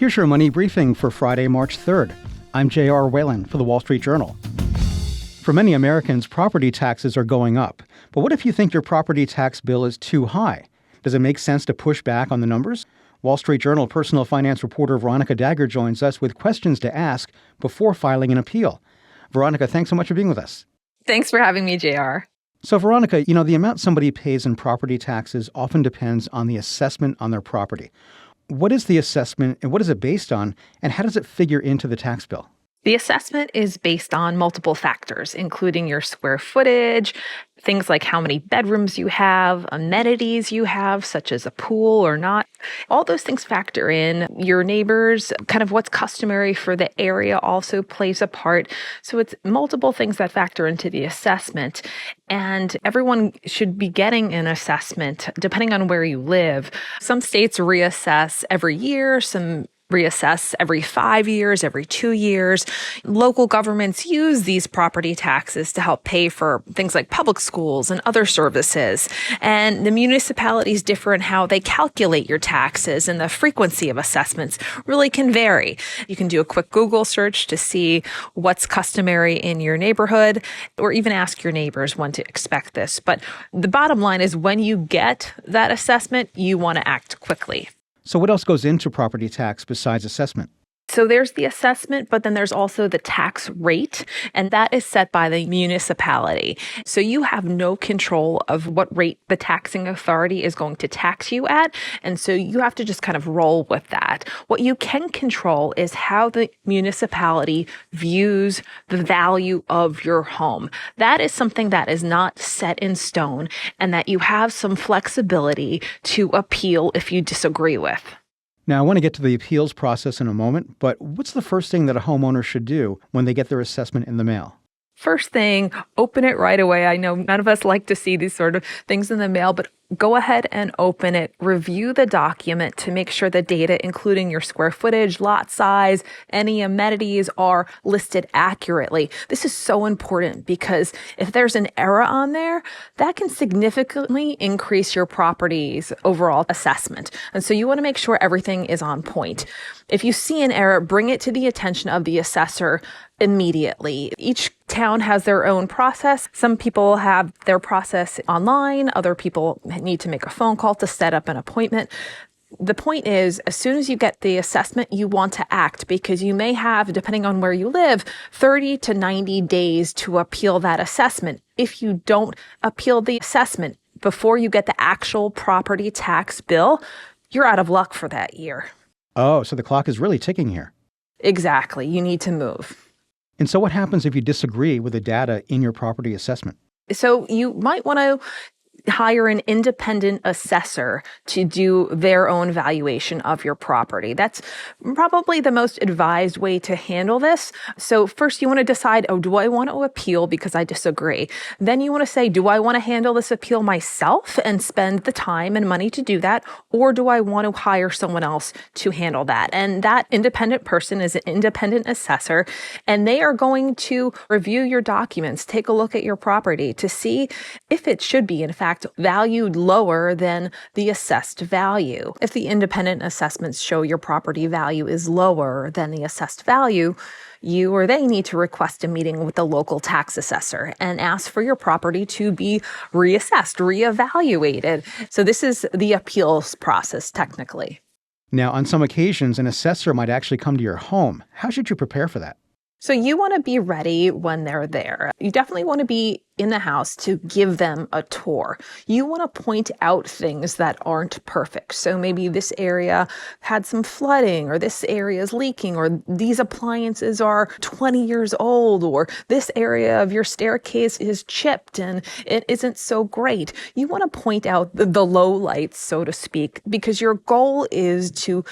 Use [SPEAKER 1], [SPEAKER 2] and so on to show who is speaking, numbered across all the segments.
[SPEAKER 1] Here's your money briefing for Friday, March 3rd. I'm J.R. Whalen for the Wall Street Journal. For many Americans, property taxes are going up. But what if you think your property tax bill is too high? Does it make sense to push back on the numbers? Wall Street Journal personal finance reporter Veronica Dagher joins us with questions to ask before filing an appeal. Veronica, thanks so much for being with us.
[SPEAKER 2] Thanks for having me, JR.
[SPEAKER 1] So, Veronica, the amount somebody pays in property taxes often depends on the assessment on their property. What is the assessment and what is it based on, and how does it figure into the tax bill?
[SPEAKER 2] The assessment is based on multiple factors, including your square footage, things like how many bedrooms you have, amenities you have, such as a pool or not. All those things factor in. Your neighbors, kind of what's customary for the area also plays a part. So it's multiple things that factor into the assessment. And everyone should be getting an assessment depending on where you live. Some states reassess every year, some reassess every 5 years, every 2 years. Local governments use these property taxes to help pay for things like public schools and other services. And the municipalities differ in how they calculate your taxes, and the frequency of assessments really can vary. You can do a quick Google search to see what's customary in your neighborhood, or even ask your neighbors when to expect this. But the bottom line is when you get that assessment, you want to act quickly.
[SPEAKER 1] So what else goes into property tax besides assessment?
[SPEAKER 2] So there's the assessment, but then there's also the tax rate, and that is set by the municipality. So you have no control of what rate the taxing authority is going to tax you at, and so you have to just kind of roll with that. What you can control is how the municipality views the value of your home. That is something that is not set in stone, and that you have some flexibility to appeal if you disagree with.
[SPEAKER 1] Now, I want to get to the appeals process in a moment, but what's the first thing that a homeowner should do when they get their assessment in the mail?
[SPEAKER 2] First thing, open it right away. I know none of us like to see these sort of things in the mail, but go ahead and open it. Review the document to make sure the data, including your square footage, lot size, any amenities, are listed accurately. This is so important because if there's an error on there, that can significantly increase your property's overall assessment. And so you want to make sure everything is on point. If you see an error, bring it to the attention of the assessor immediately. Each town has their own process. Some people have their process online. Other people need to make a phone call to set up an appointment. The point is, as soon as you get the assessment, you want to act because you may have, depending on where you live, 30 to 90 days to appeal that assessment. If you don't appeal the assessment before you get the actual property tax bill, you're out of luck for that year.
[SPEAKER 1] Oh, so the clock is really ticking here.
[SPEAKER 2] Exactly. You need to move.
[SPEAKER 1] And so what happens if you disagree with the data in your property assessment?
[SPEAKER 2] So you might want to hire an independent assessor to do their own valuation of your property. That's probably the most advised way to handle this. So first you want to decide, do I want to appeal because I disagree? Then you want to say, do I want to handle this appeal myself and spend the time and money to do that? Or do I want to hire someone else to handle that? And that independent person is an independent assessor, and they are going to review your documents, take a look at your property to see if it should be, in fact, valued lower than the assessed value. If the independent assessments show your property value is lower than the assessed value, you or they need to request a meeting with the local tax assessor and ask for your property to be reassessed, reevaluated. So this is the appeals process technically.
[SPEAKER 1] Now, on some occasions, an assessor might actually come to your home. How should you prepare for that?
[SPEAKER 2] So you want to be ready when they're there. You definitely want to be in the house to give them a tour. You want to point out things that aren't perfect. So maybe this area had some flooding, or this area is leaking, or these appliances are 20 years old, or this area of your staircase is chipped and it isn't so great. You want to point out the low lights, so to speak, because your goal is to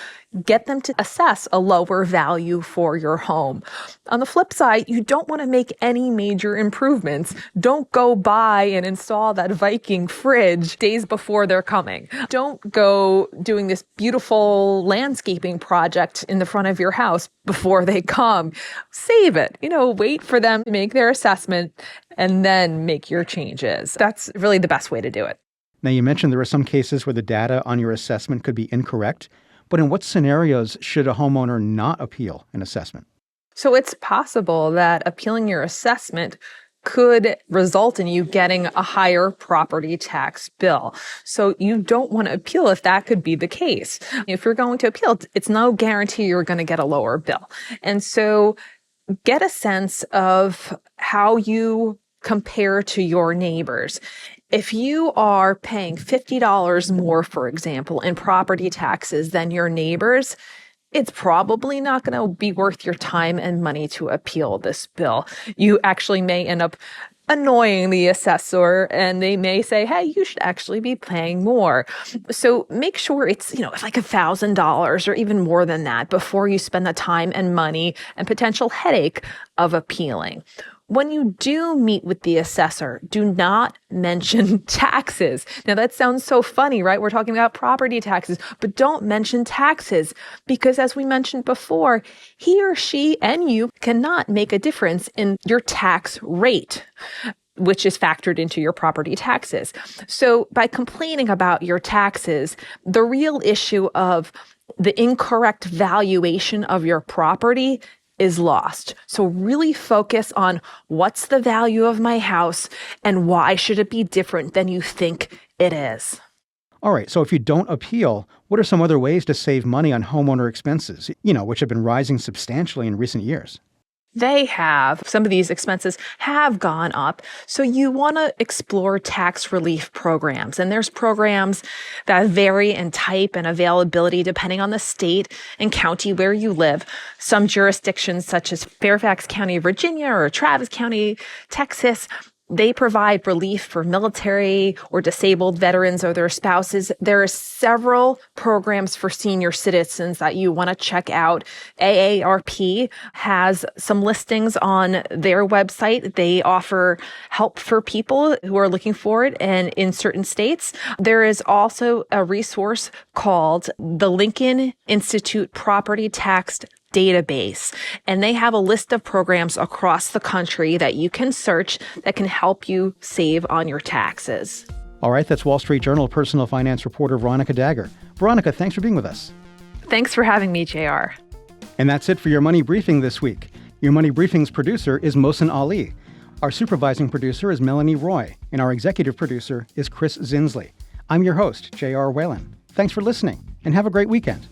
[SPEAKER 2] get them to assess a lower value for your home. On the flip side, you don't want to make any major improvements. Don't go buy and install that Viking fridge days before they're coming. Don't go doing this beautiful landscaping project in the front of your house before they come. Save it. Wait for them to make their assessment and then make your changes. That's really the best way to do it.
[SPEAKER 1] Now, you mentioned there are some cases where the data on your assessment could be incorrect. But in what scenarios should a homeowner not appeal an assessment?
[SPEAKER 2] So it's possible that appealing your assessment could result in you getting a higher property tax bill. So you don't want to appeal if that could be the case. If you're going to appeal, it's no guarantee you're going to get a lower bill. And so get a sense of how you compare to your neighbors. If you are paying $50 more, for example, in property taxes than your neighbors, it's probably not going to be worth your time and money to appeal this bill. You actually may end up annoying the assessor, and they may say, hey, you should actually be paying more. So make sure it's, like $1,000 or even more than that before you spend the time and money and potential headache of appealing. When you do meet with the assessor, do not mention taxes. Now that sounds so funny, right? We're talking about property taxes, but don't mention taxes because as we mentioned before, he or she and you cannot make a difference in your tax rate, which is factored into your property taxes. So by complaining about your taxes, the real issue of the incorrect valuation of your property is lost. So really focus on what's the value of my house and why should it be different than you think it is.
[SPEAKER 1] All right, so if you don't appeal, what are some other ways to save money on homeowner expenses, which have been rising substantially in recent years?
[SPEAKER 2] Some of these expenses have gone up. So you want to explore tax relief programs. And there's programs that vary in type and availability depending on the state and county where you live. Some jurisdictions such as Fairfax County, Virginia, or Travis County, Texas, they provide relief for military or disabled veterans or their spouses. There are several programs for senior citizens that you want to check out. AARP has some listings on their website. They offer help for people who are looking for it and in certain states. There is also a resource called the Lincoln Institute Property Tax Database, and they have a list of programs across the country that you can search that can help you save on your taxes.
[SPEAKER 1] All right, that's Wall Street Journal personal finance reporter Veronica Dagher. Veronica, thanks for being with us.
[SPEAKER 2] Thanks for having me, JR.
[SPEAKER 1] And that's it for your Money Briefing this week. Your Money Briefing's producer is Mohsen Ali. Our supervising producer is Melanie Roy, and our executive producer is Chris Zinsley. I'm your host, J.R. Whalen. Thanks for listening, and have a great weekend.